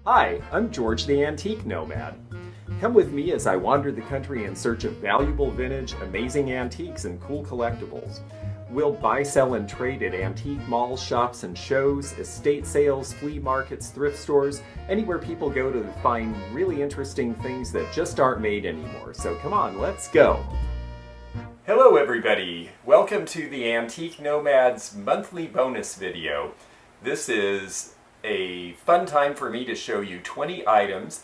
Hi, I'm George the Antique Nomad. Come with me as I wander the country in search of valuable vintage, amazing antiques, and cool collectibles. We'll buy, sell, and trade at antique malls, shops, and shows, estate sales, flea markets, thrift stores, anywhere people go to find really interesting things that just aren't made anymore. So come on, let's go! Hello everybody! Welcome to the Antique Nomad's monthly bonus video. This is a fun time for me to show you 20 items.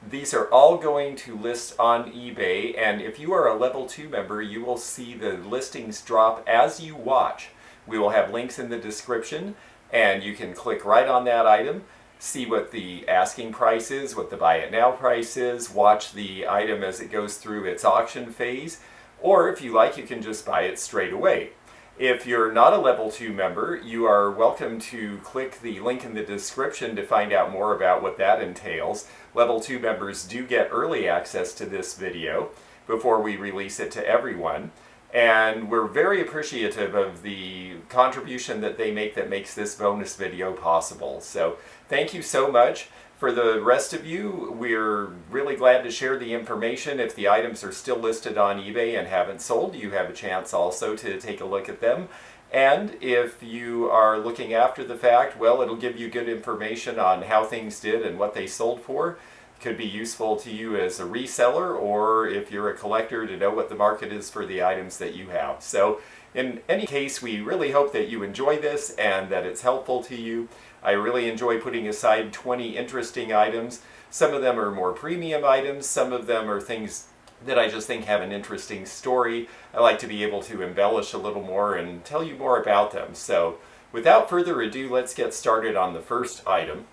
These are all going to list on eBay, and if you are a level 2 member, you will see the listings drop as you watch. We will have links in the description, and you can click right on that item, see what the asking price is, what the buy it now price is, watch the item as it goes through its auction phase, or if you like, you can just buy it straight away. If you're not a level 2 member, you are welcome to click the link in the description to find out more about what that entails. Level 2 members do get early access to this video before we release it to everyone. And we're very appreciative of the contribution that they make that makes this bonus video possible. So thank you so much. For the rest of you, we're really glad to share the information. If the items are still listed on eBay and haven't sold, you have a chance also to take a look at them. And if you are looking after the fact, well, it'll give you good information on how things did and what they sold for. Could be useful to you as a reseller, or if you're a collector, to know what the market is for the items that you have. So in any case, we really hope that you enjoy this and that it's helpful to you. I really enjoy putting aside 20 interesting items. Some of them are more premium items, some of them are things that I just think have an interesting story. I like to be able to embellish a little more and tell you more about them. So without further ado, let's get started on the first item.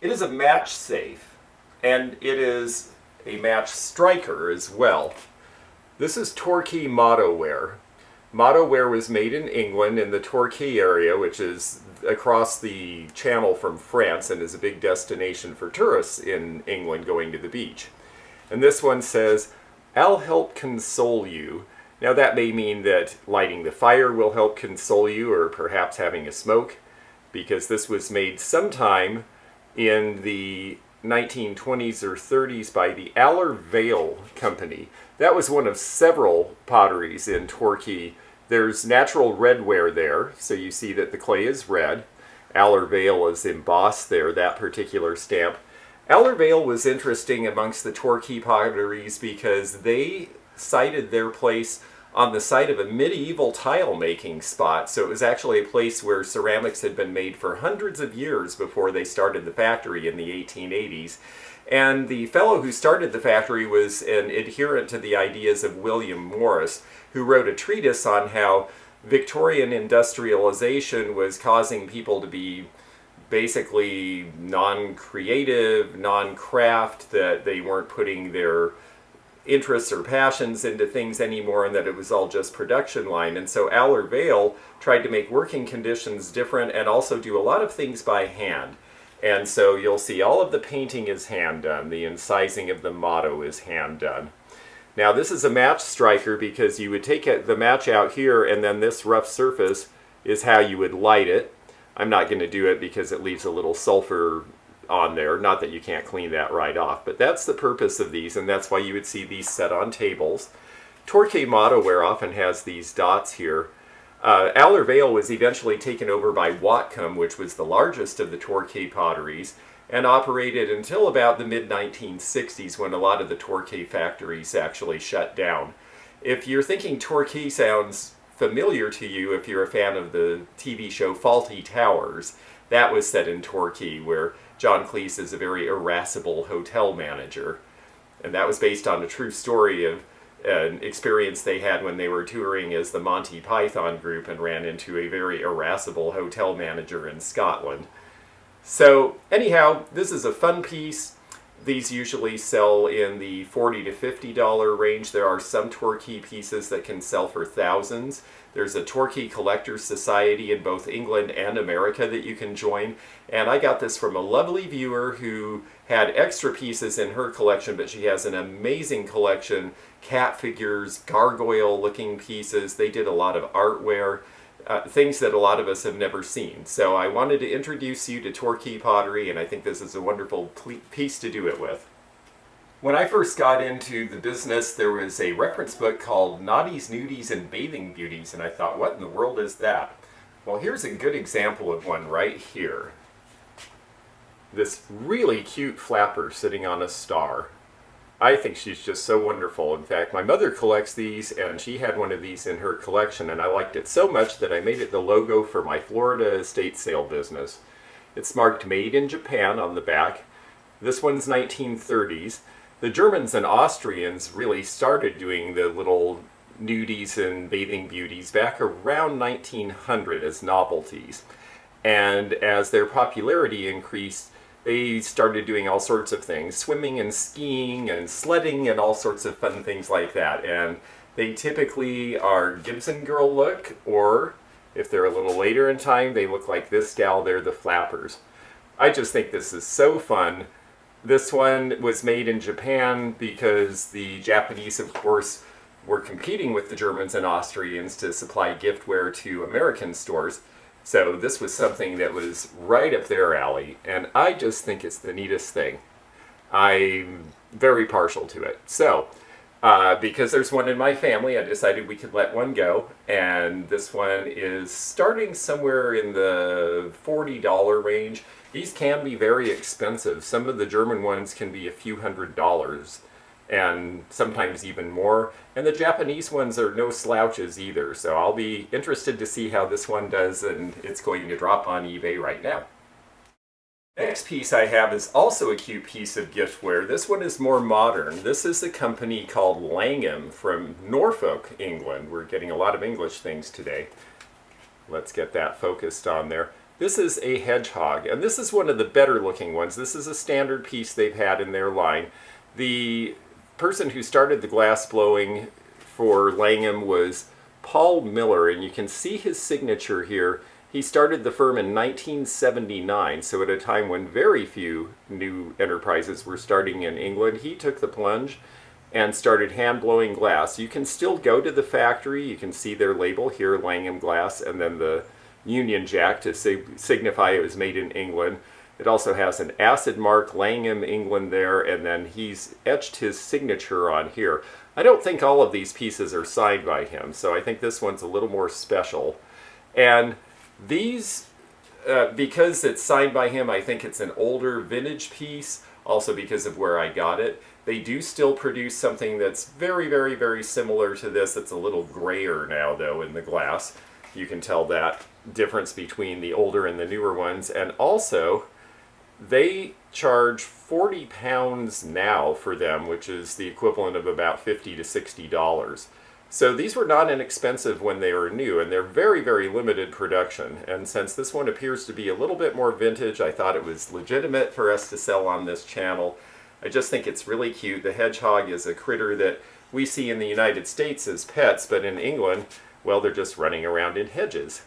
It is a match safe, and it is a match striker as well. This is Torquay Mottoware. Mottoware was made in England in the Torquay area, which is across the channel from France and is a big destination for tourists in England going to the beach. And this one says, "I'll help console you." Now that may mean that lighting the fire will help console you, or perhaps having a smoke, because this was made sometime in the 1920s or 30s by the Vale Company. That was one of several potteries in Torquay. There's natural redware there, so you see that the clay is red. Vale is embossed there, that particular stamp. Vale was interesting amongst the Torquay potteries because they cited their place on the site of a medieval tile making spot. So it was actually a place where ceramics had been made for hundreds of years before they started the factory in the 1880s. And the fellow who started the factory was an adherent to the ideas of William Morris, who wrote a treatise on how Victorian industrialization was causing people to be basically non-creative, non-craft, that they weren't putting their interests or passions into things anymore, and that it was all just production line. And so Vale tried to make working conditions different and also do a lot of things by hand. And so you'll see all of the painting is hand done. The incising of the motto is hand done. Now this is a match striker because you would take the match out here, and then this rough surface is how you would light it. I'm not going to do it because it leaves a little sulfur on there. Not that you can't clean that right off, but that's the purpose of these, and that's why you would see these set on tables. Torquay Mottoware often has these dots here. Vale was eventually taken over by Whatcom, which was the largest of the Torquay potteries, and operated until about the mid-1960s, when a lot of the Torquay factories actually shut down. If you're thinking Torquay sounds familiar to you, if you're a fan of the TV show Fawlty Towers, that was set in Torquay, where John Cleese is a very irascible hotel manager. And that was based on a true story of an experience they had when they were touring as the Monty Python group and ran into a very irascible hotel manager in Scotland. So anyhow, this is a fun piece. These usually sell in the $40 to $50 range. There are some Torquay pieces that can sell for thousands. There's a Torquay Collectors Society in both England and America that you can join. And I got this from a lovely viewer who had extra pieces in her collection, but she has an amazing collection. Cat figures, gargoyle looking pieces. They did a lot of artware. things that a lot of us have never seen. So I wanted to introduce you to Torquay pottery, and I think this is a wonderful piece to do it with. When I first got into the business, there was a reference book called Naughties, Nudies, and Bathing Beauties, and I thought, what in the world is that? Well, here's a good example of one right here. This really cute flapper sitting on a star. I think she's just so wonderful. In fact, my mother collects these, and she had one of these in her collection, and I liked it so much that I made it the logo for my Florida estate sale business. It's marked Made in Japan on the back. This one's 1930s. The Germans and Austrians really started doing the little nudies and bathing beauties back around 1900 as novelties. And as their popularity increased, they started doing all sorts of things, swimming and skiing and sledding and all sorts of fun things like that. And they typically are Gibson girl look, or if they're a little later in time, they look like this gal, they're the flappers. I just think this is so fun. This one was made in Japan because the Japanese, of course, were competing with the Germans and Austrians to supply giftware to American stores. So this was something that was right up their alley, and I just think it's the neatest thing. I'm very partial to it. So, because there's one in my family, I decided we could let one go, and this one is starting somewhere in the $40 range. These can be very expensive. Some of the German ones can be a few $100s, and sometimes even more. And the Japanese ones are no slouches either, so I'll be interested to see how this one does, and it's going to drop on eBay right now. Next piece I have is also a cute piece of giftware. This one is more modern. This is a company called Langham from Norfolk, England. We're getting a lot of English things today. Let's get that focused on there. This is a Hedgehog, and this is one of the better looking ones. This is a standard piece they've had in their line. The person who started the glass blowing for Langham was Paul Miller, and you can see his signature here. He started the firm in 1979, so at a time when very few new enterprises were starting in England, he took the plunge and started hand blowing glass. You can still go to the factory. You can see their label here, Langham Glass, and then the Union Jack to signify it was made in England. It also has an acid mark, Langham, England there, and then he's etched his signature on here. I don't think all of these pieces are signed by him, so I think this one's a little more special. And these, because it's signed by him, I think it's an older vintage piece, also because of where I got it. They do still produce something that's very, very, very similar to this. It's a little grayer now, though, in the glass. You can tell that difference between the older and the newer ones. And also, they charge 40 pounds now for them, which is the equivalent of about $50 to $60. So these were not inexpensive when they were new, and they're very, very limited production. And since this one appears to be a little bit more vintage, I thought it was legitimate for us to sell on this channel. I just think it's really cute. The hedgehog is a critter that we see in the United States as pets, but in England, well, they're just running around in hedges.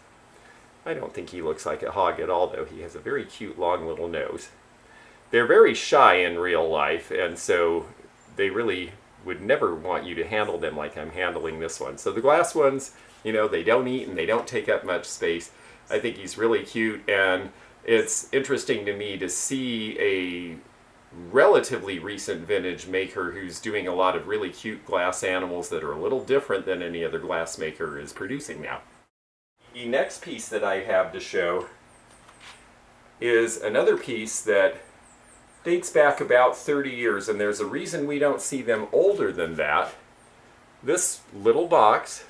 I don't think he looks like a hog at all, though. He has a very cute, long little nose. They're very shy in real life, and so they really would never want you to handle them like I'm handling this one. So the glass ones, you know, they don't eat and they don't take up much space. I think he's really cute, and it's interesting to me to see a relatively recent vintage maker who's doing a lot of really cute glass animals that are a little different than any other glass maker is producing now. The next piece that I have to show is another piece that dates back about 30 years, and there's a reason we don't see them older than that. This little box,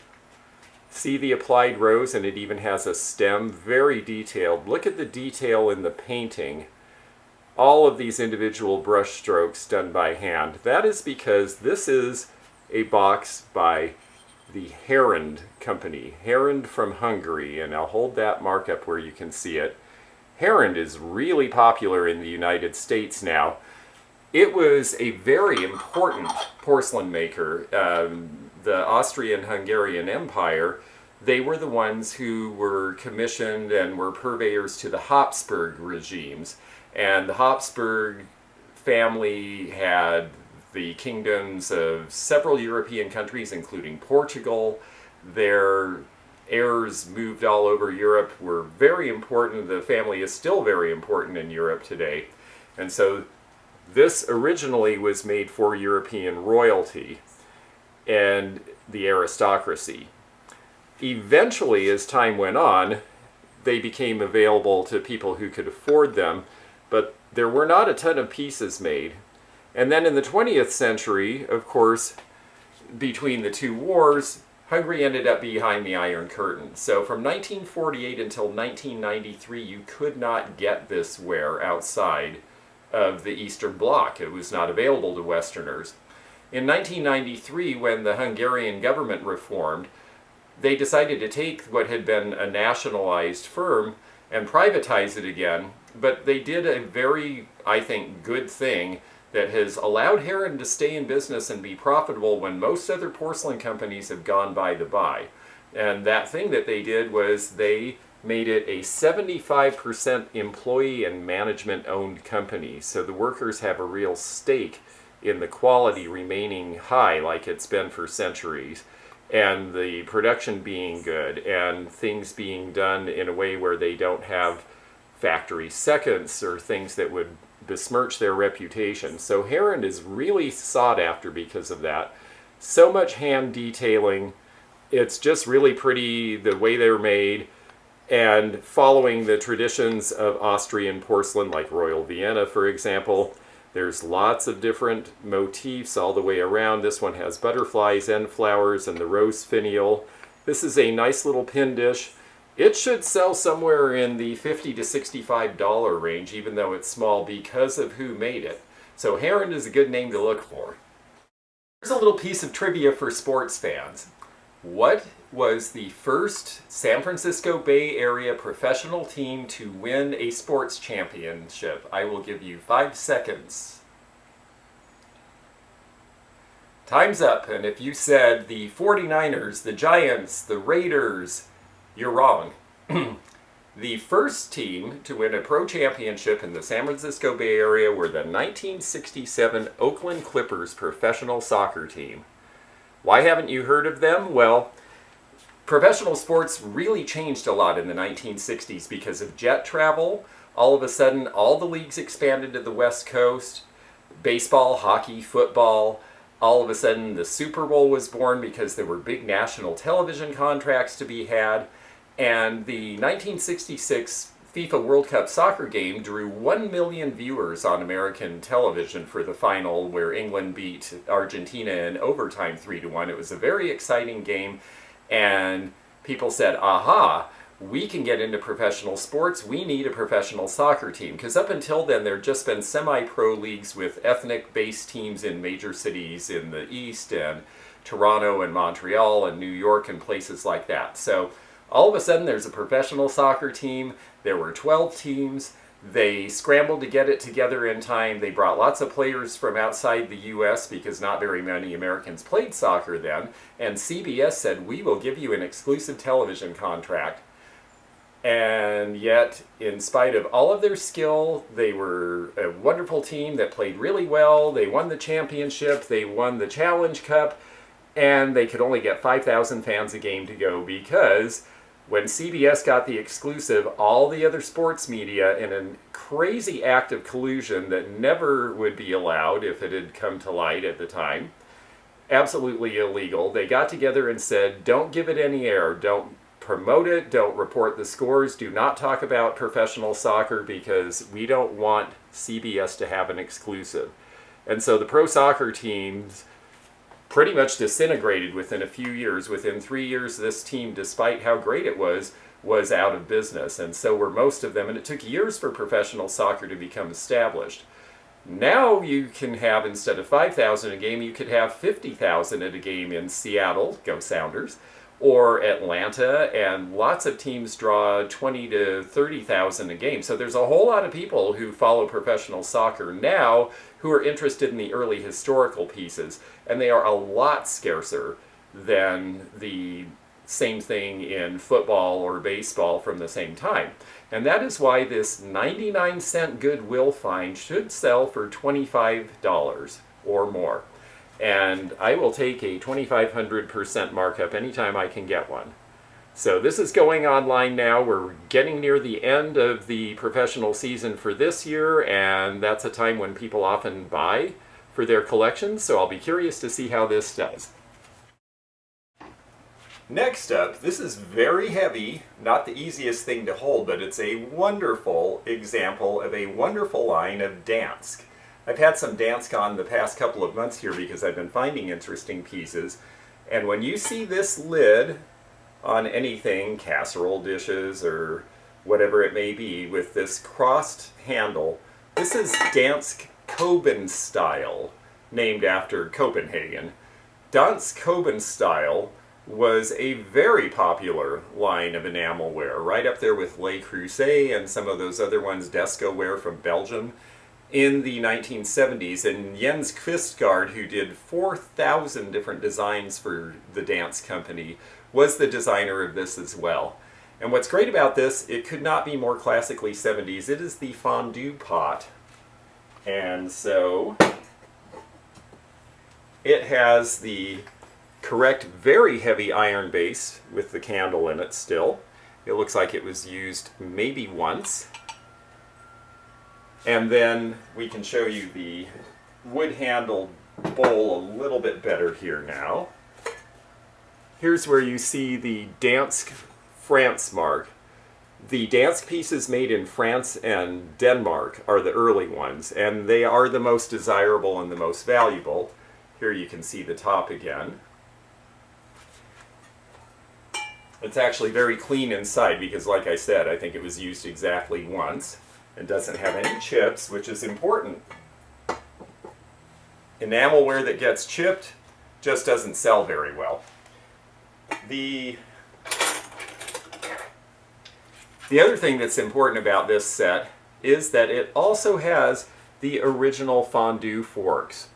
see the applied rose, and it even has a stem, very detailed. Look at the detail in the painting. All of these individual brush strokes done by hand. That is because this is a box by the Herend company, Herend from Hungary, and I'll hold that mark up where you can see it. Herend is really popular in the United States now. It was a very important porcelain maker. The Austrian-Hungarian Empire, they were the ones who were commissioned and were purveyors to the Habsburg regimes. And the Habsburg family had the kingdoms of several European countries, including Portugal. Their heirs moved all over Europe, were very important. The family is still very important in Europe today. And so this originally was made for European royalty and the aristocracy. Eventually, as time went on, they became available to people who could afford them, but there were not a ton of pieces made. And then in the 20th century, of course, between the two wars, Hungary ended up behind the Iron Curtain. So from 1948 until 1993, you could not get this ware outside of the Eastern Bloc. It was not available to Westerners. In 1993, when the Hungarian government reformed, they decided to take what had been a nationalized firm and privatize it again, but they did a very, I think, good thing that has allowed Heron to stay in business and be profitable when most other porcelain companies have gone by the by. And that thing that they did was they made it a 75% employee and management owned company. So the workers have a real stake in the quality remaining high like it's been for centuries, and the production being good, and things being done in a way where they don't have factory seconds or things that would besmirch their reputation. So Heron is really sought after because of that. So much hand detailing. It's just really pretty the way they're made, and following the traditions of Austrian porcelain, like Royal Vienna, for example. There's lots of different motifs all the way around. This one has butterflies and flowers and the rose finial. This is a nice little pin dish. It should sell somewhere in the $50 to $65 range, even though it's small, because of who made it. So Heron is a good name to look for. Here's a little piece of trivia for sports fans. What was the first San Francisco Bay Area professional team to win a sports championship? I will give you 5 seconds. Time's up, and if you said the 49ers, the Giants, the Raiders, you're wrong. The first team to win a pro championship in the San Francisco Bay Area were the 1967 Oakland Clippers professional soccer team. Why haven't you heard of them? Well, professional sports really changed a lot in the 1960s because of jet travel. All of a sudden, all the leagues expanded to the West Coast. Baseball, hockey, football. All of a sudden, the Super Bowl was born because there were big national television contracts to be had. And the 1966 FIFA World Cup soccer game drew 1 million viewers on American television for the final, where England beat Argentina in overtime 3-1. It was a very exciting game, and people said, aha, we can get into professional sports. We need a professional soccer team. Because up until then, there had just been semi-pro leagues with ethnic-based teams in major cities in the East, and Toronto and Montreal and New York and places like that. So all of a sudden, there's a professional soccer team. There were 12 teams. They scrambled to get it together in time. They brought lots of players from outside the U.S. because not very many Americans played soccer then. And CBS said, we will give you an exclusive television contract. And yet, in spite of all of their skill, they were a wonderful team that played really well. They won the championship. They won the Challenge Cup. And they could only get 5,000 fans a game to go because when CBS got the exclusive, all the other sports media, in a crazy act of collusion that never would be allowed if it had come to light at the time, absolutely illegal, they got together and said, don't give it any air, don't promote it, don't report the scores, do not talk about professional soccer because we don't want CBS to have an exclusive. And so the pro soccer teams pretty much disintegrated within a few years. Within 3 years, this team, despite how great it was out of business. And so were most of them. And it took years for professional soccer to become established. Now you can have, instead of 5,000 a game, you could have 50,000 at a game in Seattle, go Sounders, or Atlanta, and lots of teams draw 20 to 30,000 a game. So there's a whole lot of people who follow professional soccer now who are interested in the early historical pieces, and they are a lot scarcer than the same thing in football or baseball from the same time. And that is why this 99-cent Goodwill find should sell for $25 or more. And I will take a 2,500% markup anytime I can get one. So this is going online now. We're getting near the end of the professional season for this year, and that's a time when people often buy for their collections, so I'll be curious to see how this does. Next up, this is very heavy, not the easiest thing to hold, but it's a wonderful example of a wonderful line of Dansk. I've had some Dansk on the past couple of months here because I've been finding interesting pieces, and when you see this lid on anything, casserole dishes or whatever it may be, with this crossed handle, this is Dansk Coben style, named after Copenhagen. Dansk Coben style was a very popular line of enamelware, right up there with Le Creuset and some of those other ones, Descoware from Belgium, in the 1970s. And Jens Kvistgaard, who did 4,000 different designs for the Dansk company, was the designer of this as well. And what's great about this, it could not be more classically 70s. It is the fondue pot. And so it has the correct, very heavy iron base with the candle in it still. It looks like it was used maybe once. And then we can show you the wood-handled bowl a little bit better here now. Here's where you see the Dansk France mark. The Dansk pieces made in France and Denmark are the early ones, and they are the most desirable and the most valuable. Here you can see the top again. It's actually very clean inside because, like I said, I think it was used exactly once. It doesn't have any chips, which is important. Enamelware that gets chipped just doesn't sell very well. The other thing that's important about this set is that it also has the original fondue forks.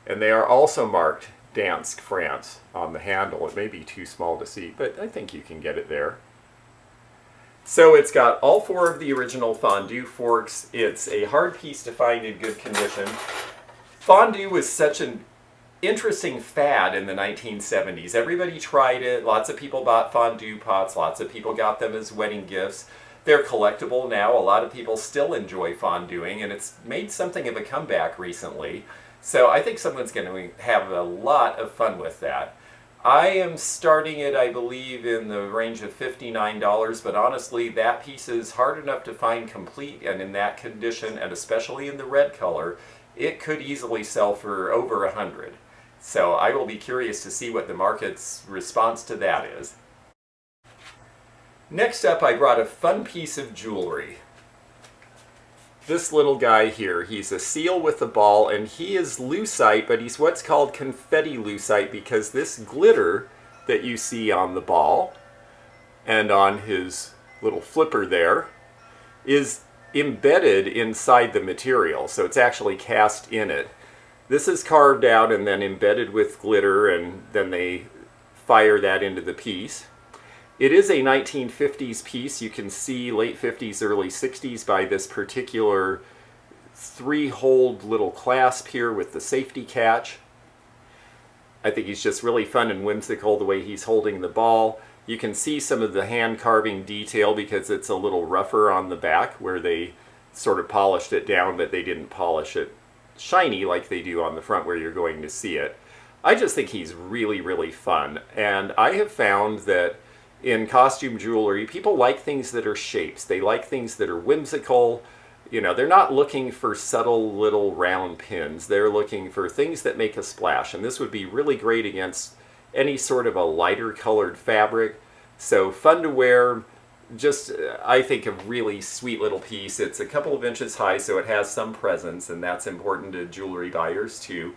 And they are also marked Dansk France on the handle. It may be too small to see, but I think you can get it there. So it's got all four of the original fondue forks. It's a hard piece to find in good condition. Fondue was such an interesting fad in the 1970s. Everybody tried it. Lots of people bought fondue pots. Lots of people got them as wedding gifts. They're collectible now. A lot of people still enjoy fonduing, and it's made something of a comeback recently. So I think someone's going to have a lot of fun with that. I am starting it, I believe, in the range of $59, but honestly, that piece is hard enough to find complete and in that condition, and especially in the red color, it could easily sell for over $100. So I will be curious to see what the market's response to that is. Next up, I brought a fun piece of jewelry. This little guy here, he's a seal with a ball, and he is lucite, but he's what's called confetti lucite because this glitter that you see on the ball and on his little flipper there is embedded inside the material, so it's actually cast in it. This is carved out and then embedded with glitter, and then they fire that into the piece. It is a 1950s piece. You can see late 50s, early 60s by this particular three-holed little clasp here with the safety catch. I think he's just really fun and whimsical the way he's holding the ball. You can see some of the hand carving detail because it's a little rougher on the back where they sort of polished it down, but they didn't polish it shiny like they do on the front where you're going to see it. I just think he's really, really fun, and I have found that in costume jewelry, people like things that are shapes. They like things that are whimsical. You know, they're not looking for subtle little round pins. They're looking for things that make a splash. And this would be really great against any sort of a lighter colored fabric. So fun to wear. Just, I think, a really sweet little piece. It's a couple of inches high, so it has some presence, and that's important to jewelry buyers too.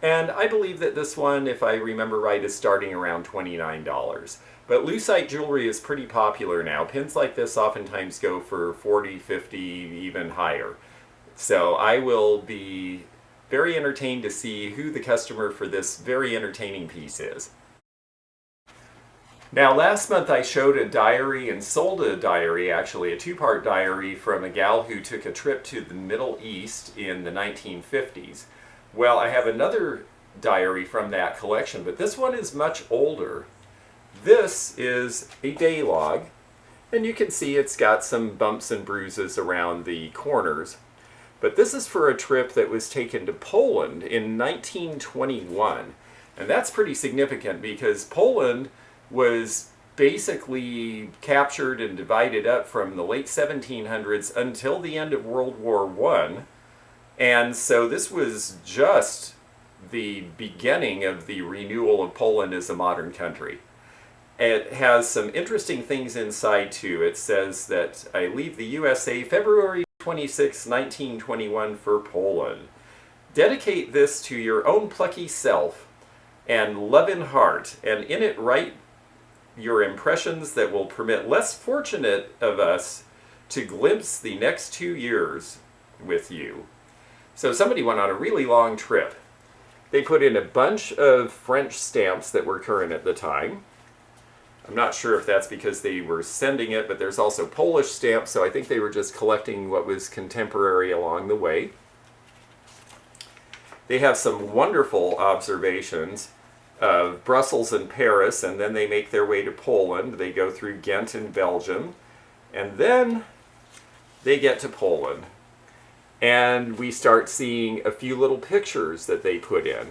And I believe that this one, if I remember right, is starting around $29. But lucite jewelry is pretty popular now. Pins like this oftentimes go for $40, $50, even higher. So I will be very entertained to see who the customer for this very entertaining piece is. Now, last month I showed a diary and sold a diary, actually a two-part diary from a gal who took a trip to the Middle East in the 1950s. Well, I have another diary from that collection, but this one is much older. This is a day log, and you can see it's got some bumps and bruises around the corners. But this is for a trip that was taken to Poland in 1921. And that's pretty significant because Poland was basically captured and divided up from the late 1700s until the end of World War I. And so this was just the beginning of the renewal of Poland as a modern country. It has some interesting things inside too. It says that I leave the USA February 26, 1921 for Poland. Dedicate this to your own plucky self and love in heart, and in it write your impressions that will permit less fortunate of us to glimpse the next 2 years with you. So somebody went on a really long trip. They put in a bunch of French stamps that were current at the time. I'm not sure if that's because they were sending it, but there's also Polish stamps, so I think they were just collecting what was contemporary along the way. They have some wonderful observations of Brussels and Paris, and then they make their way to Poland. They go through Ghent and Belgium, and then they get to Poland. And we start seeing a few little pictures that they put in.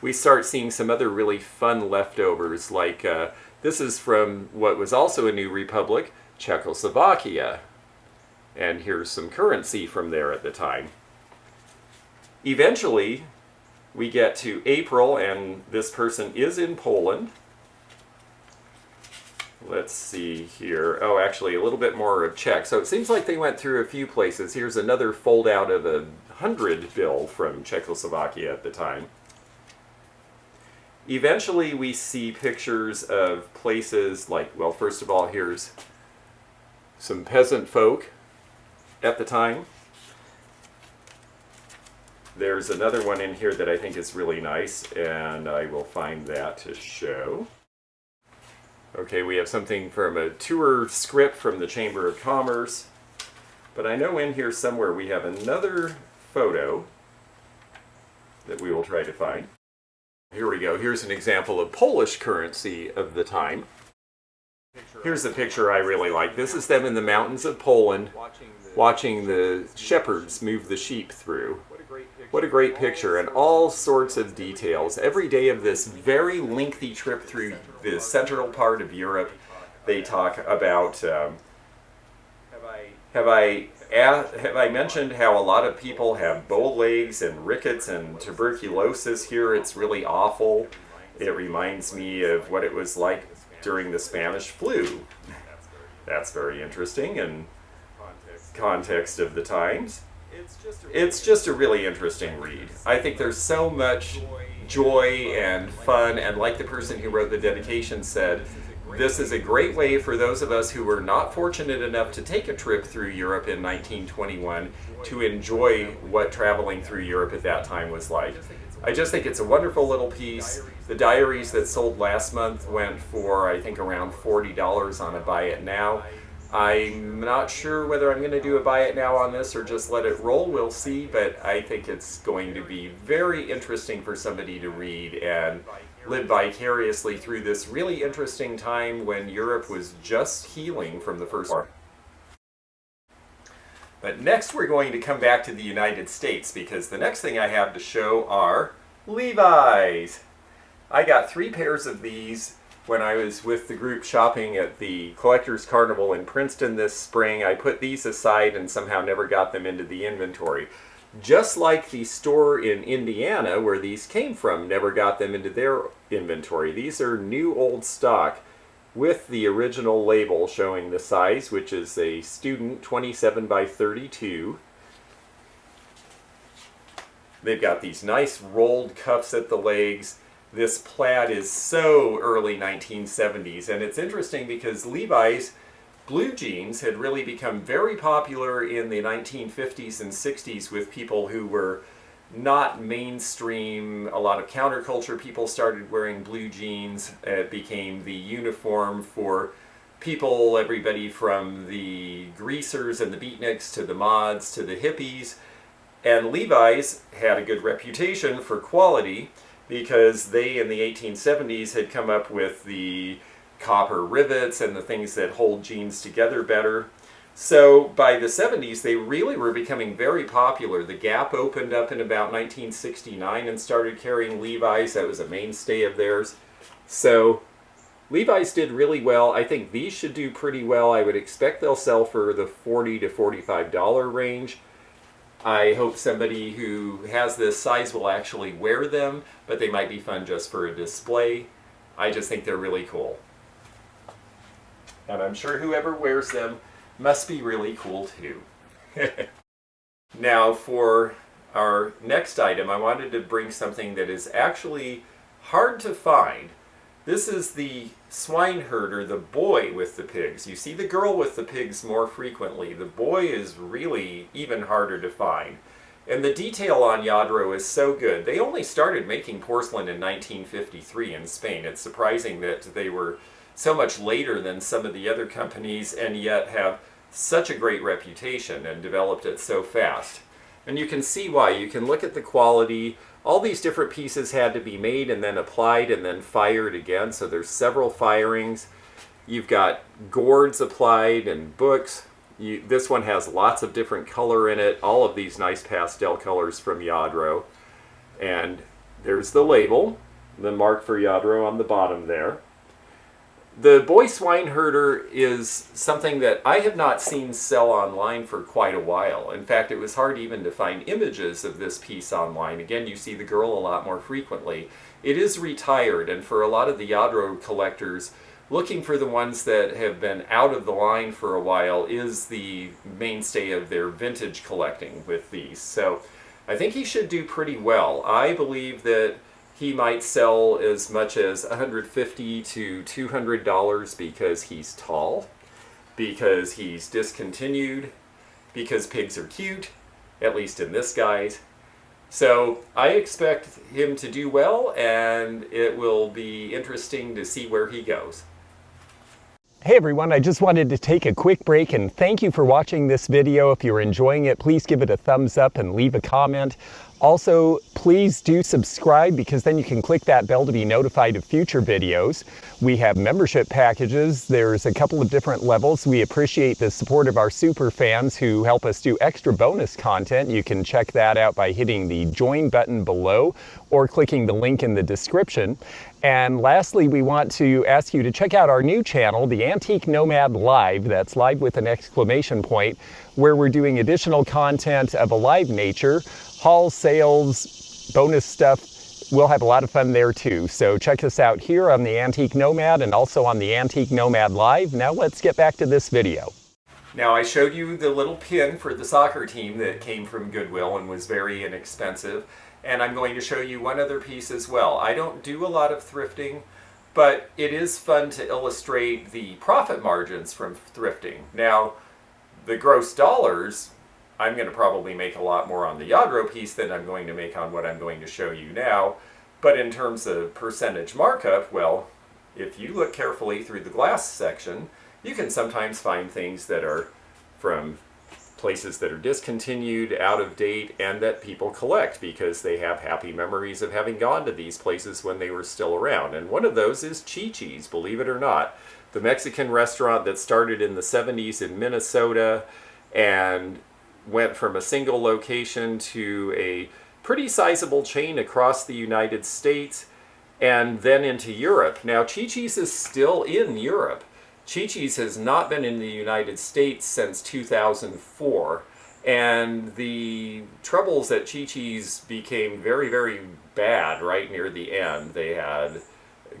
We start seeing some other really fun leftovers, like this is from what was also a new republic, Czechoslovakia. And here's some currency from there at the time. Eventually, we get to April, and this person is in Poland. Let's see here. Oh, actually, a little bit more of Czech. So it seems like they went through a few places. Here's another fold out of a 100 bill from Czechoslovakia at the time. Eventually, we see pictures of places like, well, first of all, here's some peasant folk at the time. There's another one in here that I think is really nice, and I will find that to show. Okay, we have something from a tour script from the Chamber of Commerce, but I know in here somewhere we have another photo that we will try to find. Here we go. Here's an example of Polish currency of the time. Here's a picture I really like. This is them in the mountains of Poland watching the shepherds move the sheep through. What a great picture, and all sorts of details. Every day of this very lengthy trip through the central part of Europe, they talk about, have I mentioned how a lot of people have bow legs and rickets and tuberculosis here? It's really awful. It reminds me of what it was like during the Spanish flu. That's very interesting in context of the times. It's just a really interesting read. I think there's so much joy and fun, and like the person who wrote the dedication said, this is a great way for those of us who were not fortunate enough to take a trip through Europe in 1921 to enjoy what traveling through Europe at that time was like. I just think it's a wonderful little piece. The diaries that sold last month went for, I think, around $40 on a buy it now. I'm not sure whether I'm going to do a buy it now on this or just let it roll. We'll see, but I think it's going to be very interesting for somebody to read and live vicariously through this really interesting time when Europe was just healing from the First War. But next we're going to come back to the United States, because the next thing I have to show are Levi's. I got 3 pairs of these when I was with the group shopping at the Collectors Carnival in Princeton this spring. I put these aside and somehow never got them into the inventory. Just like the store in Indiana where these came from never got them into their inventory. These are new old stock with the original label showing the size, which is a student 27 by 32. They've got these nice rolled cuffs at the legs. This plaid is so early 1970s, and it's interesting because Levi's blue jeans had really become very popular in the 1950s and 60s with people who were not mainstream. A lot of counterculture people started wearing blue jeans. It became the uniform for people, everybody from the greasers and the beatniks to the mods to the hippies. And Levi's had a good reputation for quality, because they in the 1870s had come up with the copper rivets and the things that hold jeans together better. So by the 70s, they really were becoming very popular. The Gap opened up in about 1969 and started carrying Levi's. That was a mainstay of theirs. So Levi's did really well. I think these should do pretty well. I would expect they'll sell for the $40 to $45 range. I hope somebody who has this size will actually wear them, but they might be fun just for a display. I just think they're really cool. And I'm sure whoever wears them must be really cool too. Now for our next item, I wanted to bring something that is actually hard to find. This is the Swine Herder, the boy with the pigs. You see the girl with the pigs more frequently. The boy is really even harder to find. And the detail on Lladró is so good. They only started making porcelain in 1953 in Spain. It's surprising that they were so much later than some of the other companies and yet have such a great reputation and developed it so fast. And you can see why. You can look at the quality. All these different pieces had to be made and then applied and then fired again. So there's several firings. You've got gourds applied and books. This one has lots of different color in it. All of these nice pastel colors from Lladró. And there's the label, the mark for Lladró on the bottom there. The Boy Swine Herder is something that I have not seen sell online for quite a while. In fact, it was hard even to find images of this piece online. Again, you see the girl a lot more frequently. It is retired, and for a lot of the Lladró collectors, looking for the ones that have been out of the line for a while is the mainstay of their vintage collecting with these. So I think he should do pretty well. I believe that he might sell as much as $150 to $200 because he's tall, because he's discontinued, because pigs are cute, at least in this guy's. So I expect him to do well, and it will be interesting to see where he goes. Hey everyone, I just wanted to take a quick break and thank you for watching this video. If you're enjoying it, please give it a thumbs up and leave a comment. Also, please do subscribe because then you can click that bell to be notified of future videos. We have membership packages. There's a couple of different levels. We appreciate the support of our super fans who help us do extra bonus content. You can check that out by hitting the join button below or clicking the link in the description. And lastly, we want to ask you to check out our new channel, the Antique Nomad Live. That's live with an exclamation point, where we're doing additional content of a live nature. Hauls, sales, bonus stuff. We'll have a lot of fun there too. So check us out here on the Antique Nomad and also on the Antique Nomad Live. Now let's get back to this video. Now I showed you the little pin for the soccer team that came from Goodwill and was very inexpensive. And I'm going to show you one other piece as well. I don't do a lot of thrifting, but it is fun to illustrate the profit margins from thrifting. Now, the gross dollars, I'm going to probably make a lot more on the Lladró piece than I'm going to make on what I'm going to show you now. But in terms of percentage markup, well, if you look carefully through the glass section, you can sometimes find things that are from places that are discontinued, out of date, and that people collect because they have happy memories of having gone to these places when they were still around. And one of those is Chi-Chi's, believe it or not. The Mexican restaurant that started in the 70s in Minnesota and went from a single location to a pretty sizable chain across the United States and then into Europe. Now, Chi-Chi's is still in Europe. Chi-Chi's has not been in the United States since 2004, and the troubles at Chi-Chi's became very, very bad right near the end. They had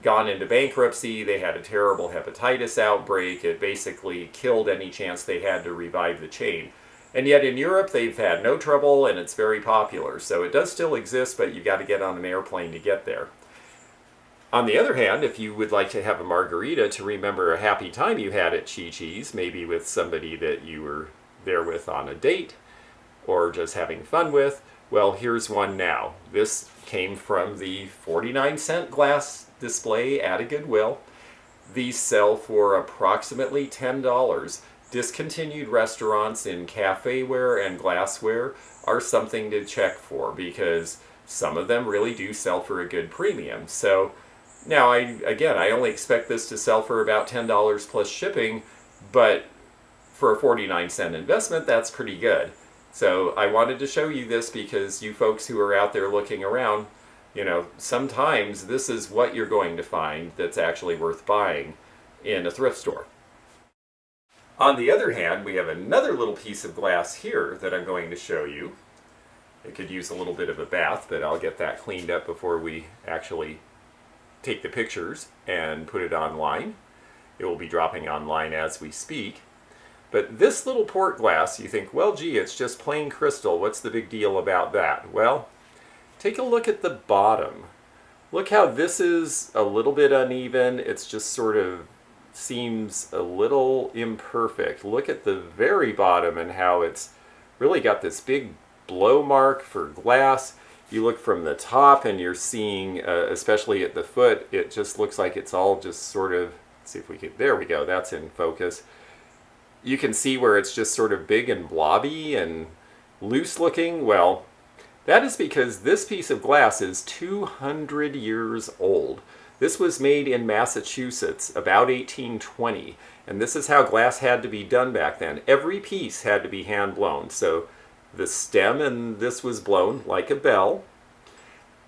gone into bankruptcy, they had a terrible hepatitis outbreak, it basically killed any chance they had to revive the chain. And yet in Europe they've had no trouble and it's very popular. So it does still exist, but you got to get on an airplane to get there. On the other hand, if you would like to have a margarita to remember a happy time you had at Chi-Chi's, maybe with somebody that you were there with on a date, or just having fun with, well, here's one now. This came from the 49-cent glass display at a Goodwill. These sell for approximately $10. Discontinued restaurants in cafeware and glassware are something to check for because some of them really do sell for a good premium. So Now, I only expect this to sell for about $10 plus shipping, but for a 49-cent investment, that's pretty good. So I wanted to show you this because you folks who are out there looking around, you know, sometimes this is what you're going to find that's actually worth buying in a thrift store. On the other hand, we have another little piece of glass here that I'm going to show you. It could use a little bit of a bath, but I'll get that cleaned up before we actually take the pictures and put it online. It will be dropping online as we speak. But this little port glass, you think, well, gee, it's just plain crystal. What's the big deal about that? Well, take a look at the bottom. Look how this is a little bit uneven. It's just sort of seems a little imperfect. Look at the very bottom and how it's really got this big blow mark for glass. You look from the top and you're seeing, especially at the foot, it just looks like it's all just sort of, let's see if we can, there we go, that's in focus. You can see where it's just sort of big and blobby and loose looking. Well, that is because this piece of glass is 200 years old. This was made in Massachusetts about 1820, and this is how glass had to be done back then. Every piece had to be hand blown. So the stem and this was blown like a bell,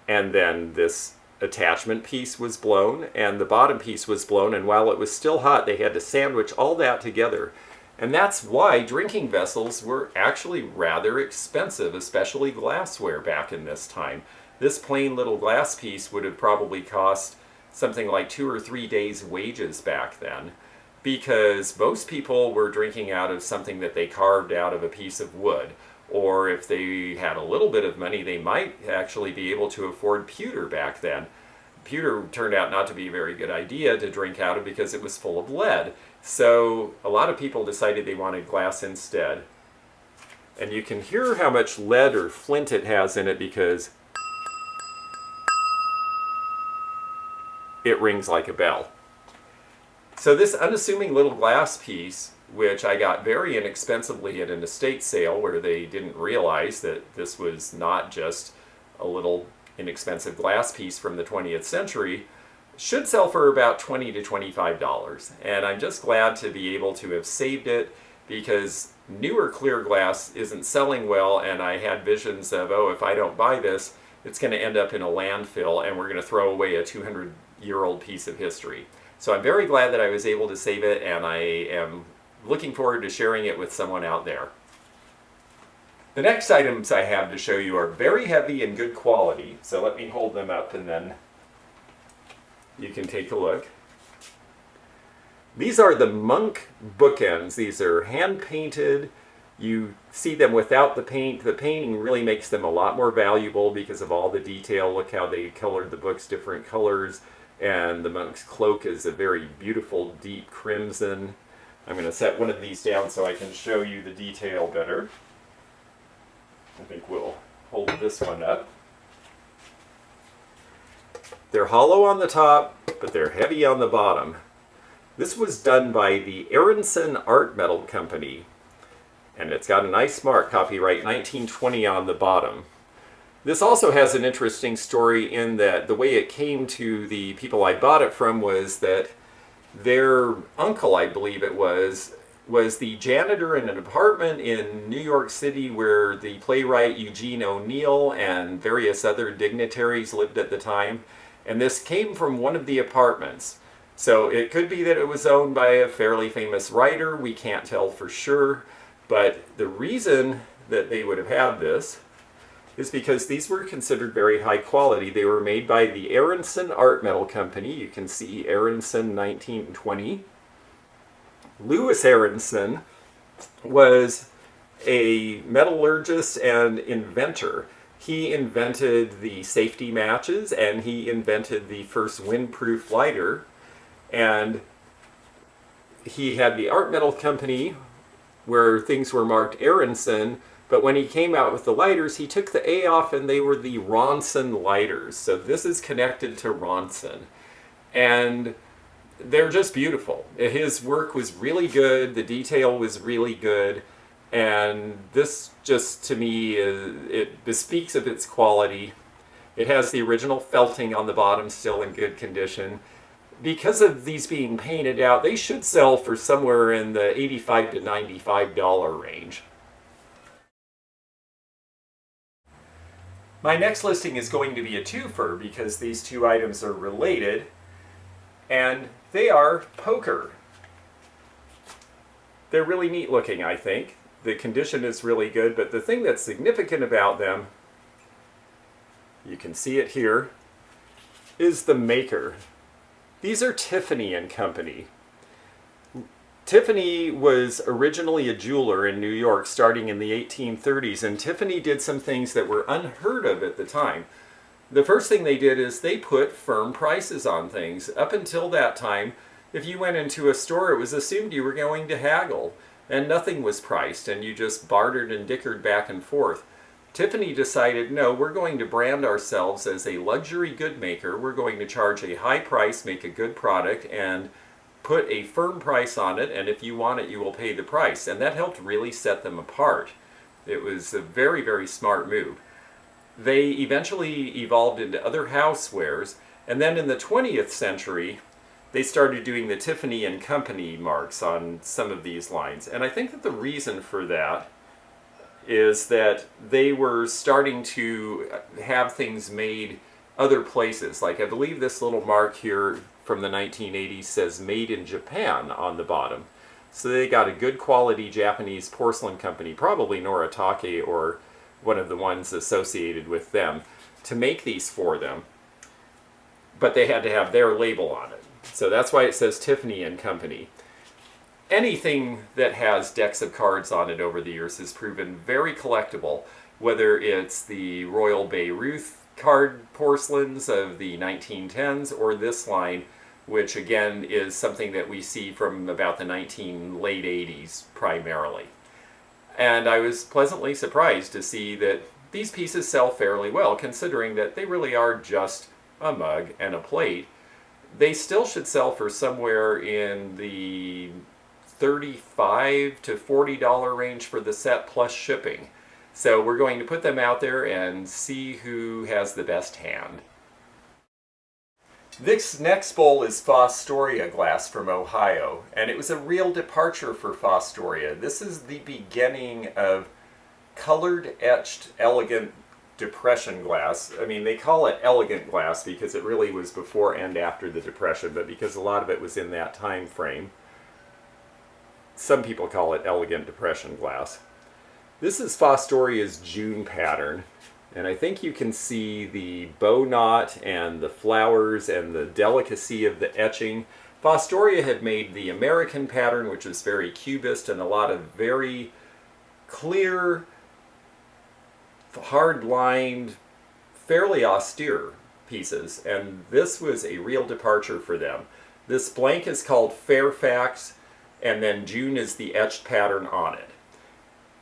and then this attachment piece was blown and the bottom piece was blown, and while it was still hot they had to sandwich all that together. And that's why drinking vessels were actually rather expensive, especially glassware back in this time. This plain little glass piece would have probably cost something like 2 or 3 days' wages back then, because most people were drinking out of something that they carved out of a piece of wood. Or if they had a little bit of money, they might actually be able to afford pewter back then. Pewter turned out not to be a very good idea to drink out of because it was full of lead. So a lot of people decided they wanted glass instead. And you can hear how much lead or flint it has in it because it rings like a bell. So this unassuming little glass piece, which I got very inexpensively at an estate sale where they didn't realize that this was not just a little inexpensive glass piece from the 20th century, should sell for about $20 to $25. And I'm just glad to be able to have saved it because newer clear glass isn't selling well, and I had visions of, oh, if I don't buy this, it's going to end up in a landfill and we're going to throw away a 200-year-old piece of history. So I'm very glad that I was able to save it, and I am looking forward to sharing it with someone out there. The next items I have to show you are very heavy and good quality, so let me hold them up and then you can take a look. These are the Monk Bookends. These are hand painted. You see them without the paint. The painting really makes them a lot more valuable because of all the detail. Look how they colored the books different colors, and the monk's cloak is a very beautiful deep crimson. I'm going to set one of these down so I can show you the detail better. I think we'll hold this one up. They're hollow on the top, but they're heavy on the bottom. This was done by the Aronson Art Metal Company, and it's got a nice mark, copyright 1920 on the bottom. This also has an interesting story in that the way it came to the people I bought it from was that their uncle, I believe it was the janitor in an apartment in New York City where the playwright Eugene O'Neill and various other dignitaries lived at the time. And this came from one of the apartments. So it could be that it was owned by a fairly famous writer. We can't tell for sure. But the reason that they would have had this is because these were considered very high quality. They were made by the Aronson Art Metal Company. You can see Aronson 1920. Louis Aronson was a metallurgist and inventor. He invented the safety matches and he invented the first windproof lighter. And he had the Art Metal Company where things were marked Aronson. But when he came out with the lighters, he took the A off and they were the Ronson lighters. So this is connected to Ronson. And they're just beautiful. His work was really good. The detail was really good. And this just, to me, it bespeaks of its quality. It has the original felting on the bottom, still in good condition. Because of these being painted out, they should sell for somewhere in the $85 to $95 range. My next listing is going to be a twofer because these two items are related, and they are poker. They're really neat looking, I think. The condition is really good, but the thing that's significant about them, you can see it here, is the maker. These are Tiffany and Company. Tiffany was originally a jeweler in New York starting in the 1830s, and Tiffany did some things that were unheard of at the time. The first thing they did is they put firm prices on things. Up until that time, if you went into a store, it was assumed you were going to haggle, and nothing was priced, and you just bartered and dickered back and forth. Tiffany decided, no, we're going to brand ourselves as a luxury good maker. We're going to charge a high price, make a good product, and put a firm price on it, and if you want it, you will pay the price. And that helped really set them apart. It was a very, very smart move. They eventually evolved into other housewares, and then in the 20th century, they started doing the Tiffany and Company marks on some of these lines. And I think that the reason for that is that they were starting to have things made other places. Like I believe this little mark here from the 1980s says made in Japan on the bottom. So they got a good quality Japanese porcelain company, probably Noritake or one of the ones associated with them, to make these for them. But they had to have their label on it. So that's why it says Tiffany and Company. Anything that has decks of cards on it over the years has proven very collectible, whether it's the Royal Bayreuth card porcelains of the 1910s or this line, which again is something that we see from about the late 80s primarily. And I was pleasantly surprised to see that these pieces sell fairly well, considering that they really are just a mug and a plate. They still should sell for somewhere in the $35 to $40 range for the set plus shipping. So we're going to put them out there and see who has the best hand. This next bowl is Fostoria Glass from Ohio, and it was a real departure for Fostoria. This is the beginning of colored etched elegant depression glass. I mean, they call it elegant glass because it really was before and after the Depression, but because a lot of it was in that time frame, some people call it elegant depression glass. This is Fostoria's June pattern, and I think you can see the bow knot and the flowers and the delicacy of the etching. Fostoria had made the American pattern, which is very cubist and a lot of very clear, hard-lined, fairly austere pieces, and this was a real departure for them. This blank is called Fairfax, and then June is the etched pattern on it.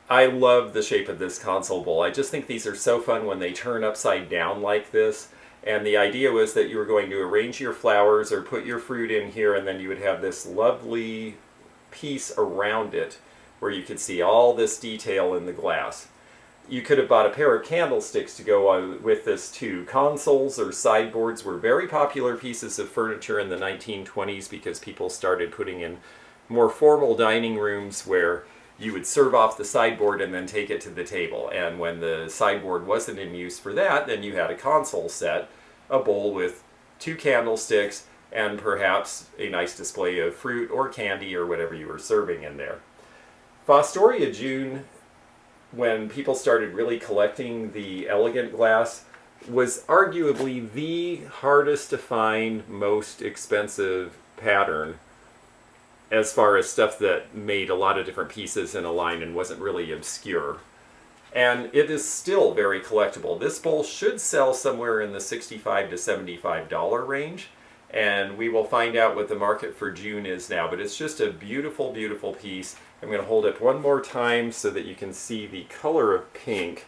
I love the shape of this console bowl. I just think these are so fun when they turn upside down like this. And the idea was that you were going to arrange your flowers or put your fruit in here, and then you would have this lovely piece around it where you could see all this detail in the glass. You could have bought a pair of candlesticks to go on with this too. Consoles or sideboards were very popular pieces of furniture in the 1920s because people started putting in more formal dining rooms where you would serve off the sideboard and then take it to the table. And when the sideboard wasn't in use for that, then you had a console set, a bowl with 2 candlesticks, and perhaps a nice display of fruit or candy or whatever you were serving in there. Fostoria June, when people started really collecting the elegant glass, was arguably the hardest to find, most expensive pattern as far as stuff that made a lot of different pieces in a line and wasn't really obscure. And it is still very collectible. This bowl should sell somewhere in the $65 to $75 range, and we will find out what the market for June is now. But it's just a beautiful, beautiful piece. I'm going to hold it one more time so that you can see the color of pink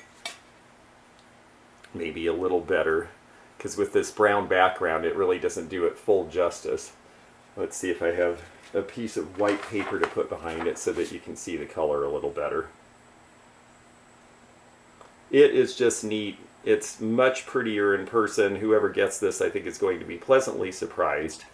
maybe a little better, because with this brown background it really doesn't do it full justice. Let's see if I have a piece of white paper to put behind it so that you can see the color a little better. It is just neat It's much prettier in person. Whoever gets this, I think, is going to be pleasantly surprised.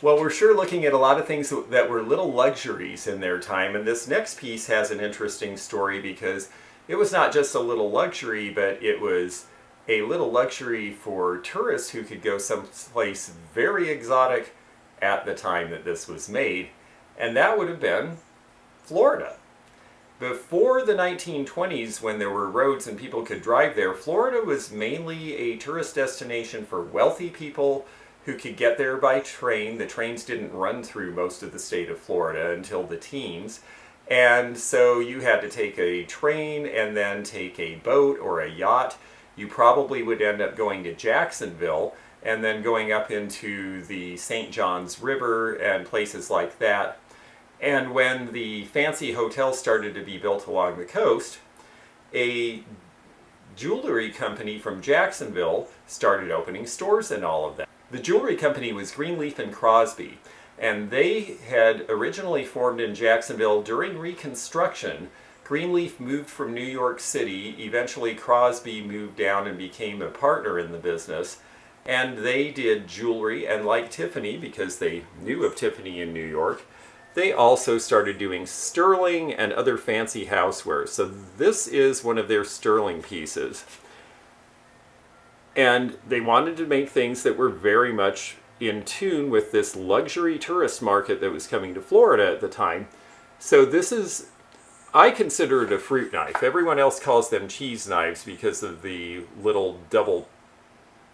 Well, we're sure looking at a lot of things that were little luxuries in their time, and this next piece has an interesting story because it was not just a little luxury, but it was a little luxury for tourists who could go someplace very exotic at the time that this was made, and that would have been Florida. Before the 1920s, when there were roads and people could drive there, Florida was mainly a tourist destination for wealthy people who could get there by train. The trains didn't run through most of the state of Florida until the teens. And so you had to take a train and then take a boat or a yacht. You probably would end up going to Jacksonville and then going up into the St. Johns River and places like that. And when the fancy hotels started to be built along the coast, a jewelry company from Jacksonville started opening stores in all of that. The jewelry company was Greenleaf and Crosby, and they had originally formed in Jacksonville during Reconstruction. Greenleaf moved from New York City. Eventually Crosby moved down and became a partner in the business, and they did jewelry, and like Tiffany, because they knew of Tiffany in New York, they also started doing sterling and other fancy houseware. So this is one of their sterling pieces. And they wanted to make things that were very much in tune with this luxury tourist market that was coming to Florida at the time. So this is, I consider it a fruit knife. Everyone else calls them cheese knives because of the little double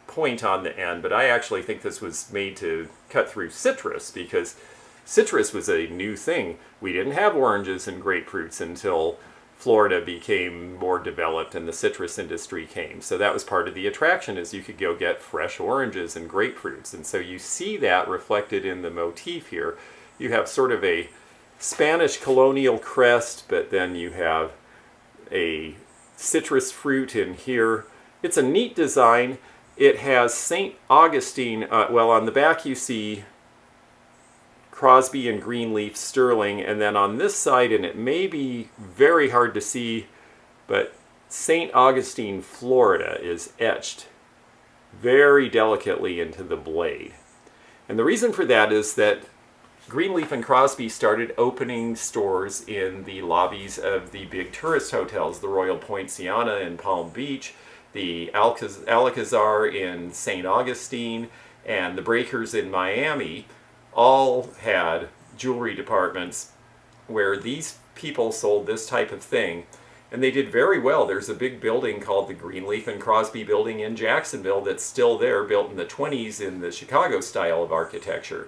point on the end, but I actually think this was made to cut through citrus because citrus was a new thing. We didn't have oranges and grapefruits until Florida became more developed and the citrus industry came. So that was part of the attraction, is you could go get fresh oranges and grapefruits. And so you see that reflected in the motif here. You have sort of a Spanish colonial crest, but then you have a citrus fruit in here. It's a neat design. It has St. Augustine, well, on the back you see Crosby and Greenleaf sterling, and then on this side, and it may be very hard to see, but St. Augustine, Florida is etched very delicately into the blade. And the reason for that is that Greenleaf and Crosby started opening stores in the lobbies of the big tourist hotels, the Royal Poinciana in Palm Beach, the Alcazar in St. Augustine, and the Breakers in Miami. All had jewelry departments where these people sold this type of thing, and they did very well. There's a big building called the Greenleaf and Crosby building in Jacksonville that's still there, built in the 20s in the Chicago style of architecture.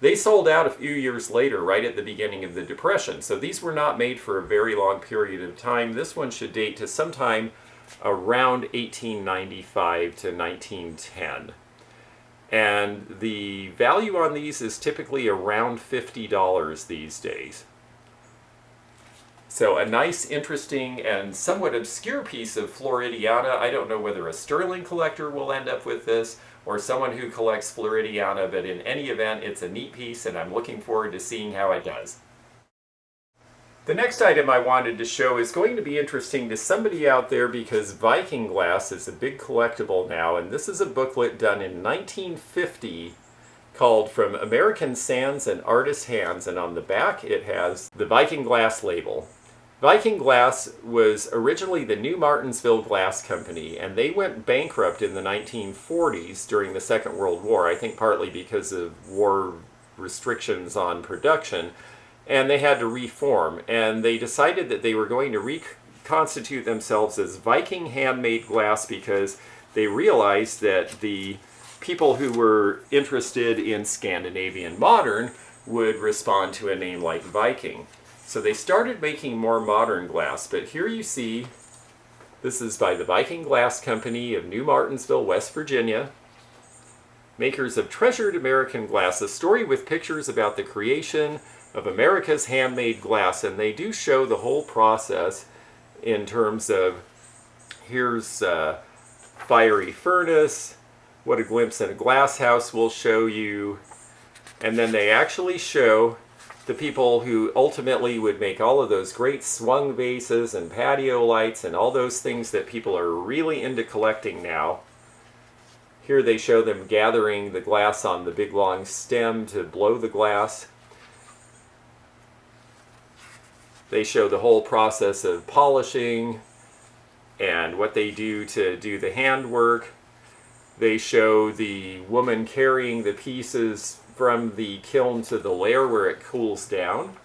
They sold out a few years later, right at the beginning of the Depression, so these were not made for a very long period of time. This one should date to sometime around 1895 to 1910. And the value on these is typically around $50 these days. So a nice, interesting, and somewhat obscure piece of Floridiana. I don't know whether a sterling collector will end up with this or someone who collects Floridiana, but in any event, it's a neat piece and I'm looking forward to seeing how it does. The next item I wanted to show is going to be interesting to somebody out there because Viking Glass is a big collectible now, and this is a booklet done in 1950 called From American Sands and Artist Hands, and on the back it has the Viking Glass label. Viking Glass was originally the New Martinsville Glass Company, and they went bankrupt in the 1940s during the Second World War, I think partly because of war restrictions on production. And they had to reform, and they decided that they were going to reconstitute themselves as Viking Handmade Glass because they realized that the people who were interested in Scandinavian modern would respond to a name like Viking. So they started making more modern glass, but here you see, this is by the Viking Glass Company of New Martinsville, West Virginia, makers of treasured American glass, a story with pictures about the creation of America's handmade glass, and they do show the whole process in terms of, here's a fiery furnace, what a glimpse in a glass house will show you, and then they actually show the people who ultimately would make all of those great swung vases and patio lights and all those things that people are really into collecting now. Here they show them gathering the glass on the big long stem to blow the glass. They show the whole process of polishing and what they do to do the handwork. They show the woman carrying the pieces from the kiln to the lair where it cools down.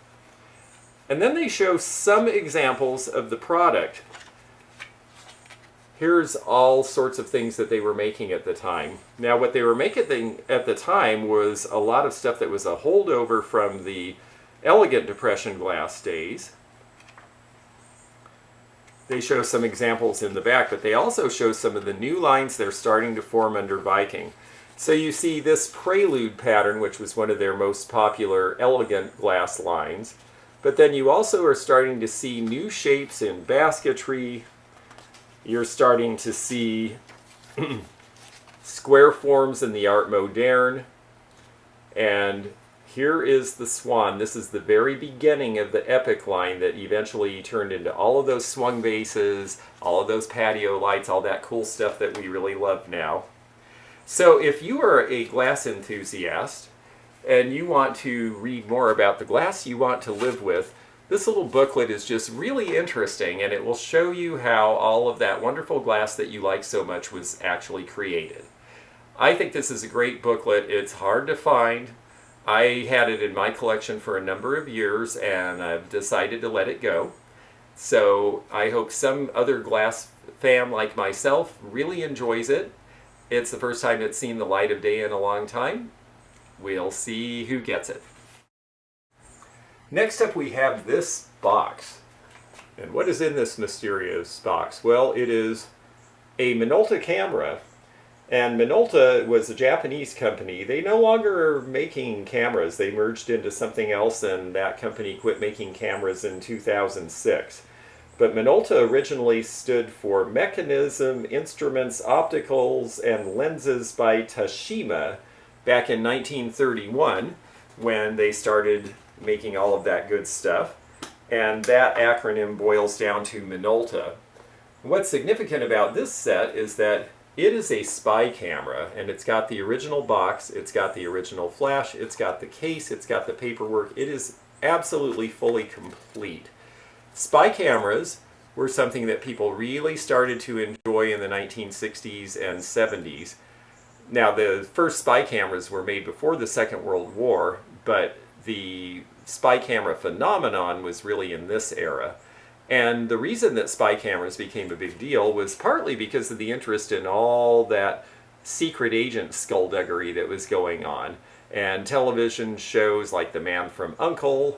And then they show some examples of the product. Here's all sorts of things that they were making at the time. Now, what they were making at the time was a lot of stuff that was a holdover from the elegant depression glass days. They show some examples in the back, but they also show some of the new lines they're starting to form under Viking. So you see this Prelude pattern, which was one of their most popular elegant glass lines. But then you also are starting to see new shapes in basketry. You're starting to see square forms in the Art Moderne. And here is the Swan. This is the very beginning of the Epic line that eventually turned into all of those swung vases, all of those patio lights, all that cool stuff that we really love now. So if you are a glass enthusiast and you want to read more about the glass you want to live with, this little booklet is just really interesting, and it will show you how all of that wonderful glass that you like so much was actually created. I think this is a great booklet. It's hard to find. I had it in my collection for a number of years, and I've decided to let it go. So I hope some other glass fan like myself really enjoys it. It's the first time it's seen the light of day in a long time. We'll see who gets it. Next up we have this box. And what is in this mysterious box? Well, it is a Minolta Camera. And Minolta was a Japanese company. They no longer are making cameras. They merged into something else, and that company quit making cameras in 2006. But Minolta originally stood for Mechanism, Instruments, Opticals, and Lenses by Tashima back in 1931 when they started making all of that good stuff. And that acronym boils down to Minolta. What's significant about this set is that it is a spy camera, and it's got the original box, it's got the original flash, it's got the case, it's got the paperwork. It is absolutely fully complete. Spy cameras were something that people really started to enjoy in the 1960s and 70s. Now, the first spy cameras were made before the Second World War, but the spy camera phenomenon was really in this era. And the reason that spy cameras became a big deal was partly because of the interest in all that secret agent skullduggery that was going on. And television shows like The Man from U.N.C.L.E.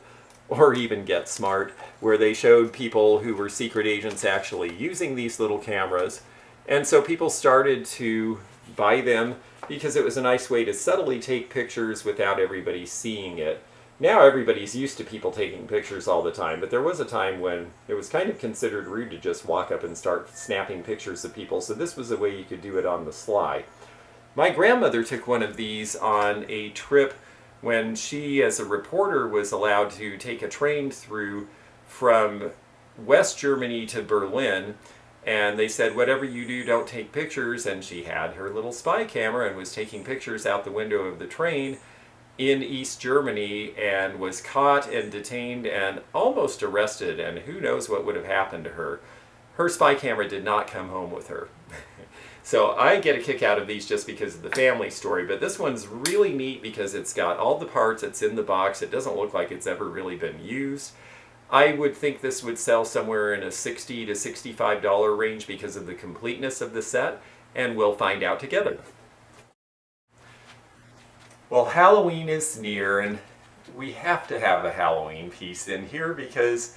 or even Get Smart, where they showed people who were secret agents actually using these little cameras. And so people started to buy them because it was a nice way to subtly take pictures without everybody seeing it. Now everybody's used to people taking pictures all the time, but there was a time when it was kind of considered rude to just walk up and start snapping pictures of people, so this was a way you could do it on the sly. My grandmother took one of these on a trip when she, as a reporter, was allowed to take a train through from West Germany to Berlin, and they said, whatever you do, don't take pictures, and she had her little spy camera and was taking pictures out the window of the train in East Germany, and was caught and detained and almost arrested, and who knows what would have happened to her. Her spy camera did not come home with her. So I get a kick out of these just because of the family story, but this one's really neat because it's got all the parts, it's in the box, it doesn't look like it's ever really been used. I would think this would sell somewhere in a $60 to $65 range because of the completeness of the set, and we'll find out together. Well, Halloween is near, and we have to have a Halloween piece in here because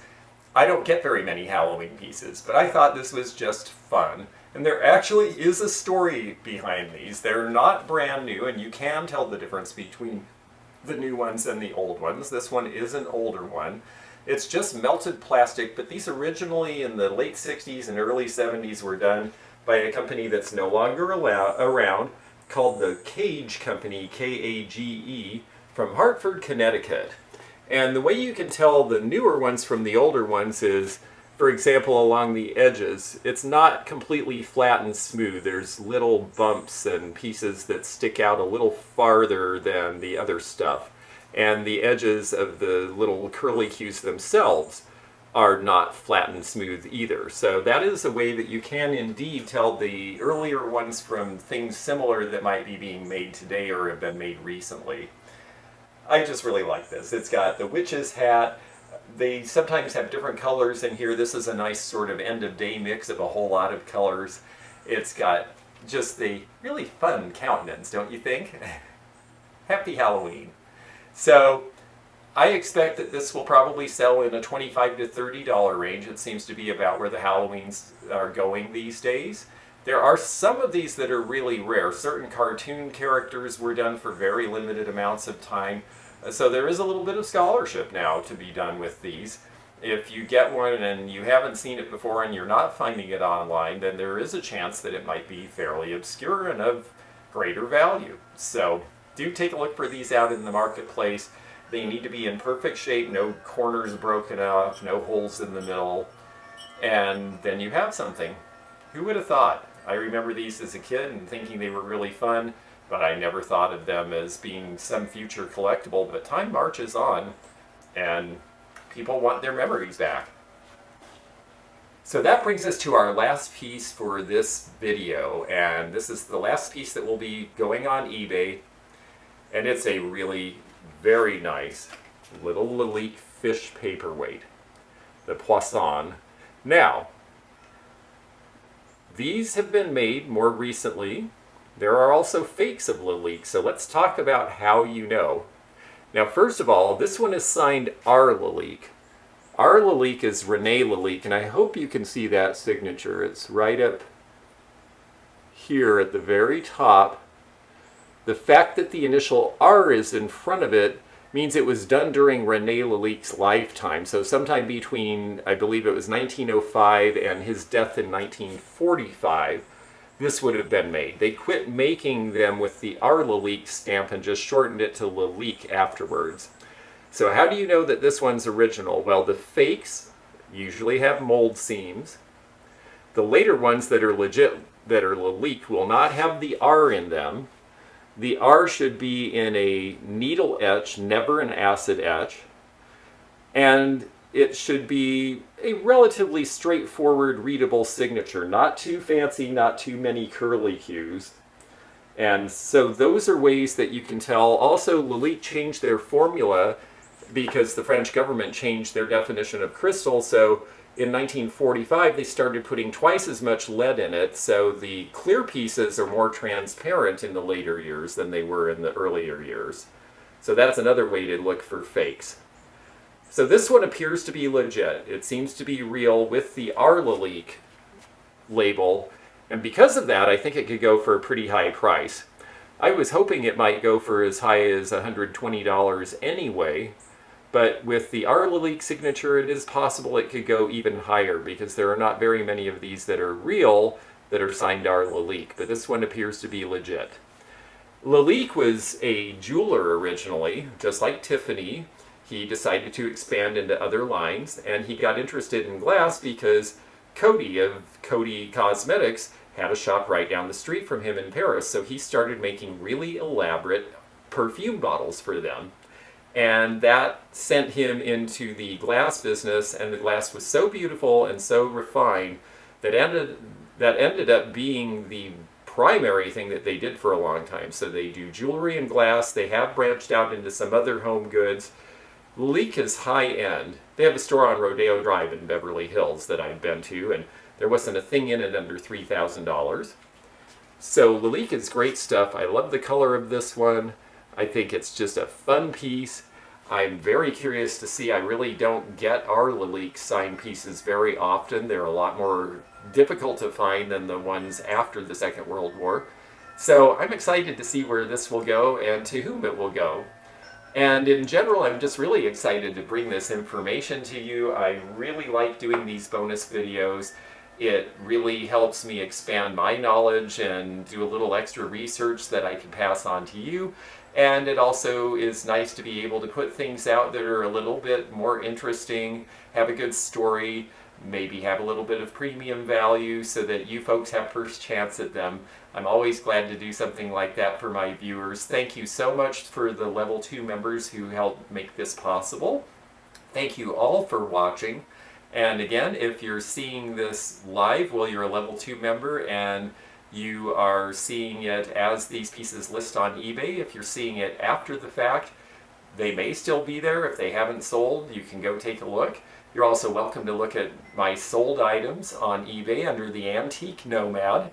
I don't get very many Halloween pieces, but I thought this was just fun. And there actually is a story behind these. They're not brand new, and you can tell the difference between the new ones and the old ones. This one is an older one. It's just melted plastic, but these originally in the late 60s and early 70s were done by a company that's no longer around, called the Cage Company, K-A-G-E, from Hartford, Connecticut. And the way you can tell the newer ones from the older ones is, for example, along the edges, it's not completely flat and smooth. There's little bumps and pieces that stick out a little farther than the other stuff. And the edges of the little curlicues themselves are not flat and smooth either. So that is a way that you can indeed tell the earlier ones from things similar that might be being made today or have been made recently. I just really like this. It's got the witch's hat. They sometimes have different colors in here. This is a nice sort of end of day mix of a whole lot of colors. It's got just the really fun countenance, don't you think? Happy Halloween. So I expect that this will probably sell in a $25 to $30 range. It seems to be about where the Halloweens are going these days. There are some of these that are really rare. Certain cartoon characters were done for very limited amounts of time. So there is a little bit of scholarship now to be done with these. If you get one and you haven't seen it before and you're not finding it online, then there is a chance that it might be fairly obscure and of greater value. So do take a look for these out in the marketplace. They need to be in perfect shape, no corners broken off, no holes in the middle, and then you have something. Who would have thought? I remember these as a kid and thinking they were really fun, but I never thought of them as being some future collectible. But time marches on, and people want their memories back. So that brings us to our last piece for this video, and this is the last piece that will be going on eBay, and it's a really very nice little Lalique fish paperweight, the Poisson. Now, these have been made more recently. There are also fakes of Lalique, so let's talk about how you know. Now, first of all, this one is signed R. Lalique. R. Lalique is Rene Lalique, and I hope you can see that signature. It's right up here at the very top. The fact that the initial R is in front of it means it was done during Rene Lalique's lifetime. So sometime between, I believe it was 1905 and his death in 1945, this would have been made. They quit making them with the R. Lalique stamp and just shortened it to Lalique afterwards. So how do you know that this one's original? Well, the fakes usually have mold seams. The later ones that are legit, that are Lalique, will not have the R in them. The R should be in a needle etch, never an acid etch. And it should be a relatively straightforward, readable signature. Not too fancy, not too many curlicues. And so those are ways that you can tell. Also, Lalique changed their formula because the French government changed their definition of crystal. So in 1945, they started putting twice as much lead in it, so the clear pieces are more transparent in the later years than they were in the earlier years. So that's another way to look for fakes. So this one appears to be legit. It seems to be real with the R. Lalique label, and because of that, I think it could go for a pretty high price. I was hoping it might go for as high as $120 anyway, but with the R. Lalique signature, it is possible it could go even higher because there are not very many of these that are real that are signed R. Lalique, but this one appears to be legit. Lalique was a jeweler originally, just like Tiffany. He decided to expand into other lines, and he got interested in glass because Cody of Cody Cosmetics had a shop right down the street from him in Paris, so he started making really elaborate perfume bottles for them. And that sent him into the glass business, and the glass was so beautiful and so refined that ended up being the primary thing that they did for a long time. So they do jewelry and glass. They have branched out into some other home goods. Lalique is high-end. They have a store on Rodeo Drive in Beverly Hills that I've been to, and there wasn't a thing in it under $3,000. So Lalique is great stuff. I love the color of this one. I think it's just a fun piece. I'm very curious to see. I really don't get R. Lalique signed pieces very often. They're a lot more difficult to find than the ones after the Second World War. So I'm excited to see where this will go and to whom it will go. And in general, I'm just really excited to bring this information to you. I really like doing these bonus videos. It really helps me expand my knowledge and do a little extra research that I can pass on to you. And it also is nice to be able to put things out that are a little bit more interesting, have a good story, maybe have a little bit of premium value so that you folks have first chance at them. I'm always glad to do something like that for my viewers. Thank you so much for the Level 2 members who helped make this possible. Thank you all for watching. And again, if you're seeing this live, well, you're a Level 2 member and you are seeing it as these pieces list on eBay. If you're seeing it after the fact, they may still be there. If they haven't sold, you can go take a look. You're also welcome to look at my sold items on eBay under the Antique Nomad.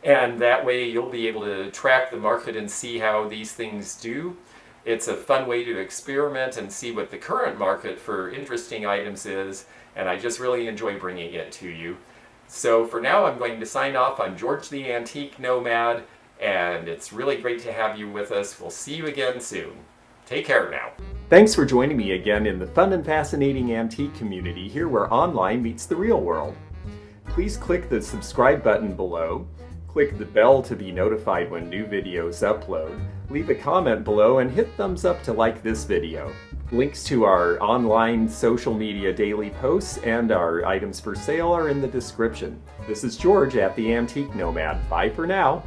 And that way you'll be able to track the market and see how these things do. It's a fun way to experiment and see what the current market for interesting items is. And I just really enjoy bringing it to you. So for now, I'm going to sign off. I'm George the Antique Nomad, and it's really great to have you with us. We'll see you again soon. Take care now. Thanks for joining me again in the fun and fascinating antique community, here where online meets the real world. Please click the subscribe button below, click the bell to be notified when new videos upload, leave a comment below, and hit thumbs up to like this video. Links to our online social media daily posts and our items for sale are in the description. This is George at the Antique Nomad. Bye for now.